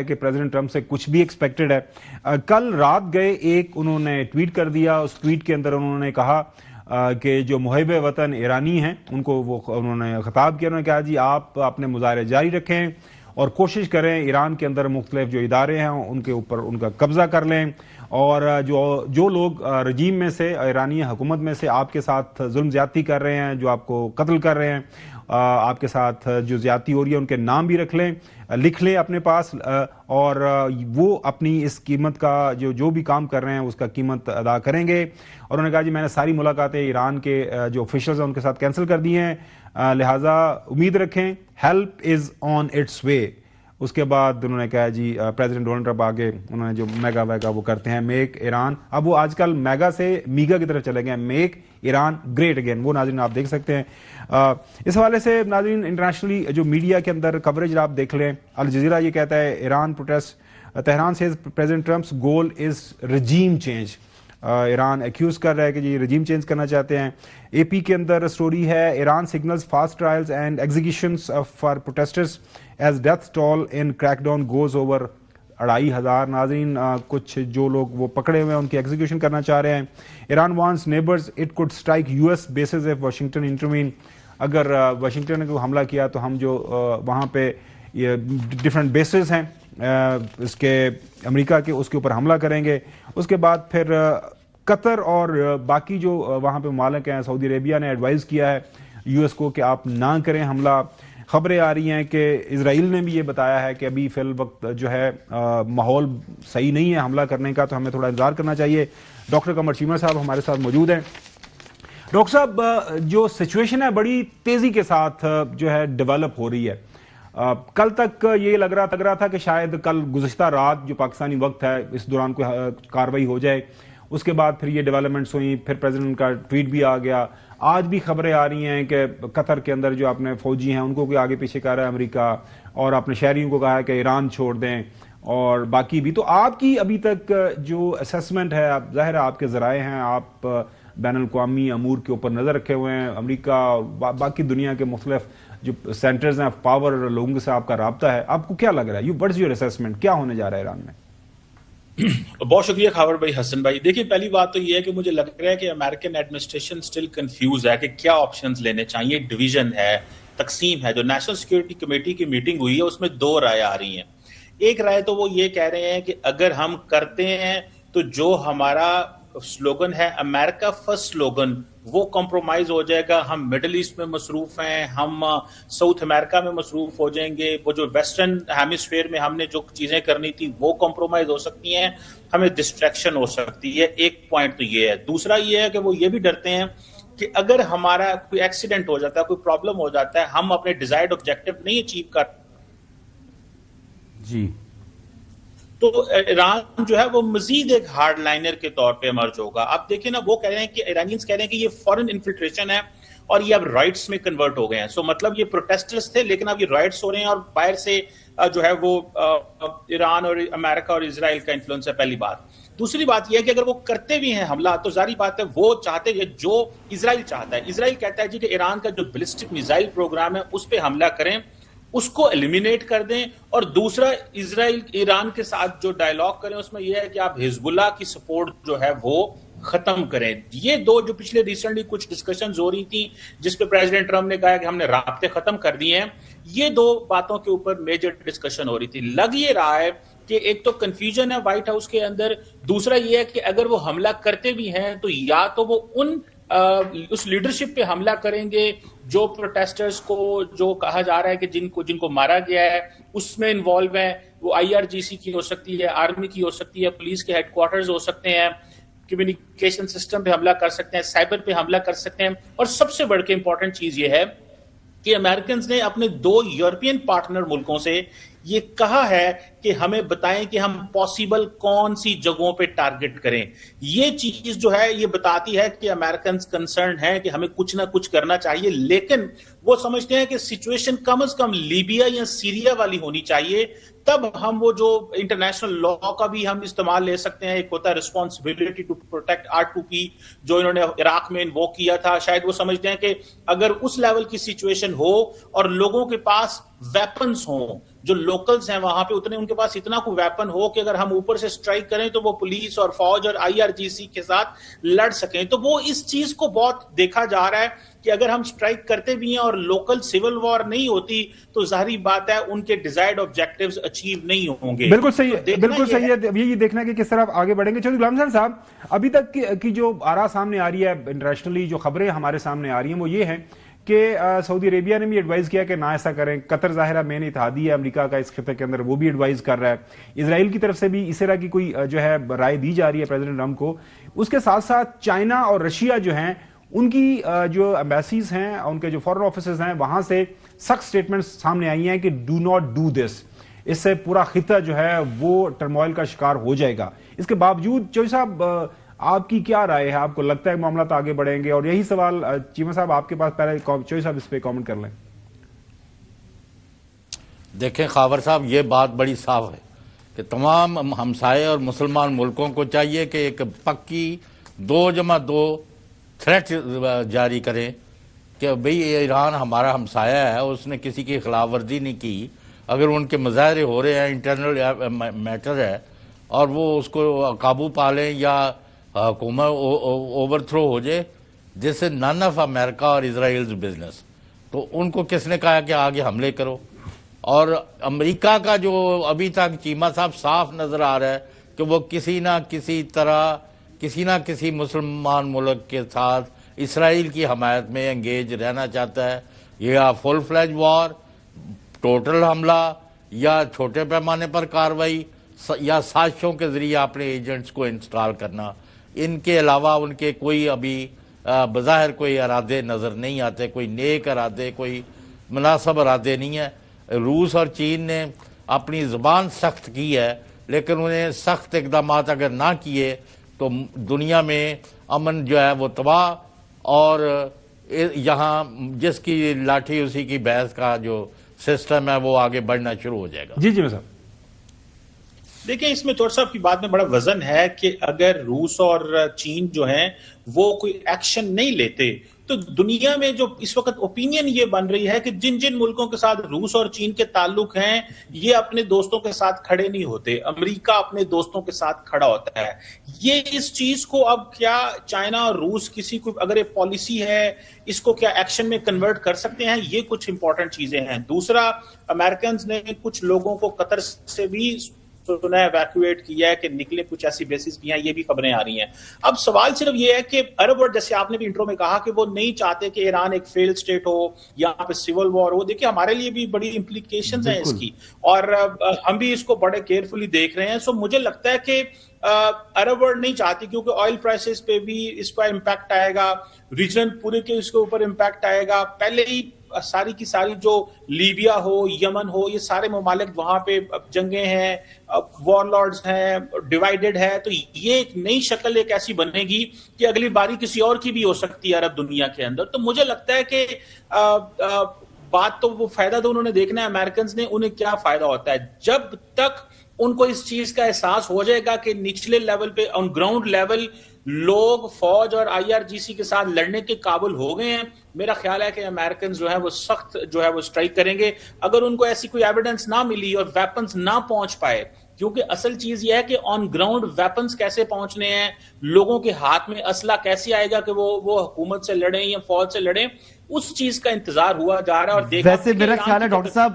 کہ president Trump سے کچھ بھی ایکسپیکٹڈ ہے. کل رات گئے ایک انہوں نے ٹویٹ کر دیا. اس ٹویٹ کے اندر انہوں نے کہا کہ جو محب وطن ایرانی ہیں ان کو وہ انہوں نے خطاب کیا. انہوں نے کہا جی آپ اپنے مظاہرے جاری رکھیں اور کوشش کریں ایران کے اندر مختلف جو ادارے ہیں ان کے اوپر ان کا قبضہ کر لیں, اور جو لوگ رجیم میں سے ایرانی حکومت میں سے آپ کے ساتھ ظلم زیادتی کر رہے ہیں, جو آپ کو قتل کر رہے ہیں, آپ کے ساتھ جو زیادتی ہو رہی ہے ان کے نام بھی لکھ لیں اپنے پاس, اور وہ اپنی اس قیمت کا جو بھی کام کر رہے ہیں اس کا قیمت ادا کریں گے. اور انہوں نے کہا جی میں نے ساری ملاقاتیں ایران کے جو آفیشلز ہیں ان کے ساتھ کینسل کر دی ہیں, لہٰذا امید رکھیں help is on its way. اس کے بعد انہوں نے کہا جی پریزیڈنٹ ڈونلڈ ٹرمپ آگے انہوں نے جو میگا ویگا وہ کرتے ہیں, میک ایران, اب وہ آج کل میگا سے میگا کی طرف چلے گئے ہیں, میک ایران گریٹ اگین. وہ ناظرین آپ دیکھ سکتے ہیں. اس حوالے سے ناظرین انٹرنیشنلی جو میڈیا کے اندر کوریج آپ دیکھ لیں, الجزیرہ یہ کہتا ہے ایران پروٹیسٹ, تہران سے پریزیڈنٹ ٹرمپس گول از رجیم چینج. ایران ایکیوز کر رہا ہے کہ جی رجیم چینج کرنا چاہتے ہیں. اے پی کے اندر سٹوری ہے, Iran signals fast trials and executions for protesters as death toll in crackdown goes over. 2,500 ناظرین کچھ جو لوگ وہ پکڑے ہوئے ہیں ان کی ایگزیکیوشن کرنا چاہ رہے ہیں. Iran wants neighbours it could strike U S bases if Washington intervene. اگر واشنگٹن نے کوئی حملہ کیا تو ہم جو وہاں پہ یہ ڈفرینٹ بیسز ہیں اس کے امریکہ کے, اس کے اوپر حملہ کریں گے. اس کے بعد پھر قطر اور باقی جو وہاں پہ ممالک ہیں, سعودی عربیہ نے ایڈوائز کیا ہے یو ایس کو کہ آپ نہ کریں حملہ. خبریں آ رہی ہیں کہ اسرائیل نے بھی یہ بتایا ہے کہ ابھی فی الوقت جو ہے ماحول صحیح نہیں ہے حملہ کرنے کا, تو ہمیں تھوڑا انتظار کرنا چاہیے. ڈاکٹر قمر چیمہ صاحب ہمارے ساتھ موجود ہیں. ڈاکٹر صاحب جو سچویشن ہے بڑی تیزی کے ساتھ جو ہے ڈیولپ ہو رہی ہے. کل تک یہ لگ رہا تھا کہ شاید کل گزشتہ رات جو پاکستانی وقت ہے اس دوران کوئی کارروائی ہو جائے. اس کے بعد پھر یہ ڈیولپمنٹس ہوئیں, پھر پریزیڈنٹ کا ٹویٹ بھی آ گیا. آج بھی خبریں آ رہی ہیں کہ قطر کے اندر جو اپنے فوجی ہیں ان کو کوئی آگے پیچھے کر رہا ہے امریکہ, اور اپنے شہریوں کو کہا ہے کہ ایران چھوڑ دیں, اور باقی بھی. تو آپ کی ابھی تک جو اسیسمنٹ ہے, ظاہر ہے آپ کے ذرائع ہیں, آپ بین الاقوامی امور کے اوپر نظر رکھے ہوئے ہیں, امریکہ اور باقی دنیا کے مختلف جو سینٹرز ہیں آف پاور, لوگوں سے آپ کا رابطہ ہے, آپ کو کیا لگ رہا ہے, واٹ از یور اسیسمنٹ, کیا ہونے جا رہا ہے ایران میں؟ بہت شکریہ خاور بھائی, حسن بھائی. دیکھیے پہلی بات تو یہ ہے کہ مجھے لگ رہا ہے کہ امریکن ایڈمنسٹریشن سٹل کنفیوز ہے کہ کیا آپشنز لینے چاہیے. ڈویژن ہے, تقسیم ہے. جو نیشنل سیکورٹی کمیٹی کی میٹنگ ہوئی ہے اس میں 2 رائے آ رہی ہیں. ایک رائے تو وہ یہ کہہ رہے ہیں کہ اگر ہم کرتے ہیں تو جو ہمارا سلوگن ہے امریکہ فرسٹ سلوگن وہ کمپرومائز ہو جائے گا. ہم مڈل ایسٹ میں مصروف ہیں, ہم ساؤتھ امریکہ میں مصروف ہو جائیں گے, وہ جو ویسٹرن ہیمسفیئر میں ہم نے جو چیزیں کرنی تھی وہ کمپرومائز ہو سکتی ہیں, ہمیں ڈسٹریکشن ہو سکتی ہے. ایک پوائنٹ تو یہ ہے. دوسرا یہ ہے کہ وہ یہ بھی ڈرتے ہیں کہ اگر ہمارا کوئی ایکسیڈنٹ ہو جاتا ہے, کوئی پرابلم ہو جاتا ہے, ہم اپنے ڈیزائرڈ آبجیکٹو نہیں اچیو کر جی, تو ایران جو ہے وہ مزید ایک ہارڈ لائنر کے طور پہ ایمرج ہوگا. آپ دیکھیں نا, وہ کہہ رہے ہیں کہ ایرانینز کہہ رہے ہیں کہ یہ فورن انفلٹریشن ہے اور یہ اب رائٹس میں کنورٹ ہو گئے ہیں. سو مطلب یہ پروٹیسٹرز تھے لیکن اب یہ رائٹس ہو رہے ہیں, اور باہر سے جو ہے وہ ایران اور امریکہ اور اسرائیل کا انفلوئنس ہے. پہلی بات. دوسری بات یہ ہے کہ اگر وہ کرتے بھی ہیں حملہ تو ظاہری بات ہے وہ چاہتے ہیں جو اسرائیل چاہتا ہے. اسرائیل کہتا ہے جی کہ ایران کا جو بیلسٹک میزائل پروگرام ہے اس پہ حملہ کریں, اس کو ایلیمینیٹ کر دیں, اور دوسرا اسرائیل ایران کے ساتھ جو ڈائلاگ کریں اس میں یہ ہے کہ آپ حزب اللہ کی سپورٹ جو ہے وہ ختم کریں. یہ 2 جو پچھلے ریسنٹلی کچھ ڈسکشنز ہو رہی تھیں جس پہ پریزیڈنٹ ٹرمپ نے کہا کہ ہم نے رابطے ختم کر دیے ہیں, یہ 2 باتوں کے اوپر میجر ڈسکشن ہو رہی تھی. لگ یہ رہا ہے کہ ایک تو کنفیوژن ہے وائٹ ہاؤس کے اندر, دوسرا یہ ہے کہ اگر وہ حملہ کرتے بھی ہیں تو یا تو وہ اس لیڈرشپ پہ حملہ کریں گے جو پروٹیسٹرز کو جو کہا جا رہا ہے کہ جن کو مارا گیا ہے اس میں انوالو ہیں. وہ IRGC کی ہو سکتی ہے, آرمی کی ہو سکتی ہے, پولیس کے ہیڈ کوارٹرز ہو سکتے ہیں, کمیونیکیشن سسٹم پہ حملہ کر سکتے ہیں, سائبر پہ حملہ کر سکتے ہیں. اور سب سے بڑھ کے امپورٹنٹ چیز یہ ہے کہ امریکنز نے اپنے 2 یورپین پارٹنر ملکوں سے یہ کہا ہے کہ ہمیں بتائیں کہ ہم پاسبل کون سی جگہوں پہ ٹارگٹ کریں. یہ چیز جو ہے یہ بتاتی ہے کہ امریکنز کنسرن ہیں کہ ہمیں کچھ نہ کچھ کرنا چاہیے, لیکن وہ سمجھتے ہیں کہ سچویشن کم از کم لیبیا یا سیریا والی ہونی چاہیے, تب ہم وہ جو انٹرنیشنل لا کا بھی ہم استعمال لے سکتے ہیں. ایک ہوتا ہے ریسپانسبلٹی ٹو پروٹیکٹ R2P جو انہوں نے عراق میں انووک کیا تھا. شاید وہ سمجھتے ہیں کہ اگر اس لیول کی سچویشن ہو اور لوگوں کے پاس ویپنز ہوں جو لوکلز ہیں وہاں پہ اتنے ان کے پاس اتنا کوئی ویپن ہو کہ اگر ہم اوپر سے اسٹرائک کریں تو وہ پولیس اور فوج اور IRGC کے ساتھ لڑ سکیں. تو وہ اس چیز کو بہت دیکھا جا رہا ہے کہ اگر ہم اسٹرائک کرتے بھی ہیں اور لوکل سول وار نہیں ہوتی تو ظاہری بات ہے ان کے ڈیزائرڈ آبجیکٹیوز اچیو نہیں ہوں گے. بالکل صحیح ہے، بالکل صحیح ہے. یہ دیکھنا کہ کس طرح آگے بڑھیں گے. چودھری غلام حسین صاحب، ابھی تک کی جو آرا سامنے آ رہی ہے انٹرنیشنلی، جو خبریں ہمارے سامنے آ رہی ہیں وہ یہ ہیں کہ سعودی عربیہ نے بھی ایڈوائز کیا کہ نہ ایسا کریں. قطر ظاہرہ مین اتحادی ہے امریکہ کا اس خطے کے اندر، وہ بھی ایڈوائز کر رہا ہے. اسرائیل کی طرف سے بھی اس طرح کی کوئی جو ہے رائے دی جا رہی ہے پریزیڈنٹ ٹرمپ کو. اس کے ساتھ ساتھ چائنا اور رشیا جو ہیں ان کی جو ایمبیسیز ہیں، ان کے جو فارن آفیسز ہیں، وہاں سے سخت سٹیٹمنٹس سامنے آئی ہیں کہ ڈو ناٹ ڈو دس. اس سے پورا خطہ جو ہے وہ ٹرموائل کا شکار ہو جائے گا. اس کے باوجود چوہدری صاحب آپ کی کیا رائے ہے؟ آپ کو لگتا ہے کہ معاملات آگے بڑھیں گے؟ اور یہی سوال چیمہ صاحب آپ کے پاس، پہلے چوہدری صاحب اس پہ کامنٹ کر لیں. دیکھیں خاور صاحب، یہ بات بڑی صاف ہے کہ تمام ہمسائے اور مسلمان ملکوں کو چاہیے کہ ایک پکی 2+2 تھریٹ جاری کریں کہ بھئی ایران ہمارا ہمسایہ ہے، اس نے کسی کی خلاف ورزی نہیں کی. اگر ان کے مظاہرے ہو رہے ہیں، انٹرنل میٹر ہے، اور وہ اس کو قابو پا لیں یا حکومت اوور تھرو ہو جائے، جس سے نن آف امریکہ اور اسرائیلز بزنس، تو ان کو کس نے کہا کہ آگے حملے کرو؟ اور امریکہ کا جو ابھی تک چیمہ صاحب صاف نظر آ رہا ہے کہ وہ کسی نہ کسی طرح کسی نہ کسی مسلمان ملک کے ساتھ اسرائیل کی حمایت میں انگیج رہنا چاہتا ہے. یا فل فلیج وار، ٹوٹل حملہ، یا چھوٹے پیمانے پر کاروائی، یا سازشوں کے ذریعے اپنے ایجنٹس کو انسٹال کرنا. ان کے علاوہ ان کے کوئی ابھی بظاہر کوئی ارادے نظر نہیں آتے، کوئی نیک ارادے، کوئی مناسب ارادے نہیں ہے. روس اور چین نے اپنی زبان سخت کی ہے، لیکن انہیں سخت اقدامات اگر نہ کیے تو دنیا میں امن جو ہے وہ تباہ، اور یہاں جس کی لاٹھی اسی کی بحث کا جو سسٹم ہے وہ آگے بڑھنا شروع ہو جائے گا. جی صاحب دیکھیں، اس میں چوہدری صاحب کی بات میں بڑا وزن ہے کہ اگر روس اور چین جو ہیں وہ کوئی ایکشن نہیں لیتے تو دنیا میں جو اس وقت اوپینین یہ بن رہی ہے کہ جن جن ملکوں کے ساتھ روس اور چین کے تعلق ہیں یہ اپنے دوستوں کے ساتھ کھڑے نہیں ہوتے. امریکہ اپنے دوستوں کے ساتھ کھڑا ہوتا ہے. یہ اس چیز کو اب کیا چائنا اور روس کسی کو اگر ایک پالیسی ہے اس کو کیا ایکشن میں کنورٹ کر سکتے ہیں؟ یہ کچھ امپورٹنٹ چیزیں ہیں. دوسرا، امریکنز نے کچھ لوگوں کو قطر سے بھی ایویکویٹ کیا ہے کہ نکلے، کچھ ایسی بیسز بھی ہیں، یہ بھی خبریں آ رہی ہیں. اب سوال صرف یہ ہے کہ عرب ورلڈ، جیسے آپ نے بھی انٹرو میں کہا کہ وہ نہیں چاہتے کہ ایران ایک فیلڈ اسٹیٹ ہو، یہاں پہ سول وار ہو. دیکھیں ہمارے لیے بھی بڑی امپلیکیشنز ہیں اس کی، اور ہم بھی اس کو بڑے کیئرفلی دیکھ رہے ہیں. سو مجھے لگتا ہے کہ عرب ورلڈ نہیں چاہتی، کیونکہ آئل پرائسز پہ بھی اس کا امپیکٹ آئے گا، ریجن پورے کے اس کے اوپر امپیکٹ آئے گا. پہلے ہی ساری کی ساری جو لیبیا ہو، یمن ہو، یہ سارے ممالک وہاں پہ جنگیں ہیں، وار لارڈز ہیں، ڈیوائیڈڈ ہے. تو یہ ایک نئی شکل ایک ایسی بنے گی کہ اگلی باری کسی اور کی بھی ہو سکتی ہے عرب دنیا کے اندر. تو مجھے لگتا ہے کہ بات تو وہ فائدہ تو انہوں نے دیکھنا ہے امریکنز نے، انہیں کیا فائدہ ہوتا ہے. جب تک ان کو اس چیز کا احساس ہو جائے گا کہ نچلے لیول پہ، آن گراؤنڈ لیول، لوگ فوج اور IRGC کے ساتھ لڑنے کے قابل ہو گئے ہیں، میرا خیال ہے کہ امریکنز جو ہے وہ سخت جو ہے وہ اسٹرائک کریں گے. اگر ان کو ایسی کوئی ایویڈنس نہ ملی اور ویپنز نہ پہنچ پائے، کیونکہ اصل چیز یہ ہے کہ آن گراؤنڈ ویپنز کیسے پہنچنے ہیں، لوگوں کے ہاتھ میں اسلحہ کیسے آئے گا کہ وہ حکومت سے لڑیں یا فوج سے لڑیں، اس چیز کا انتظار ہوا جا رہا ہے. اور ویسے میرا خیال ہے ڈاکٹر صاحب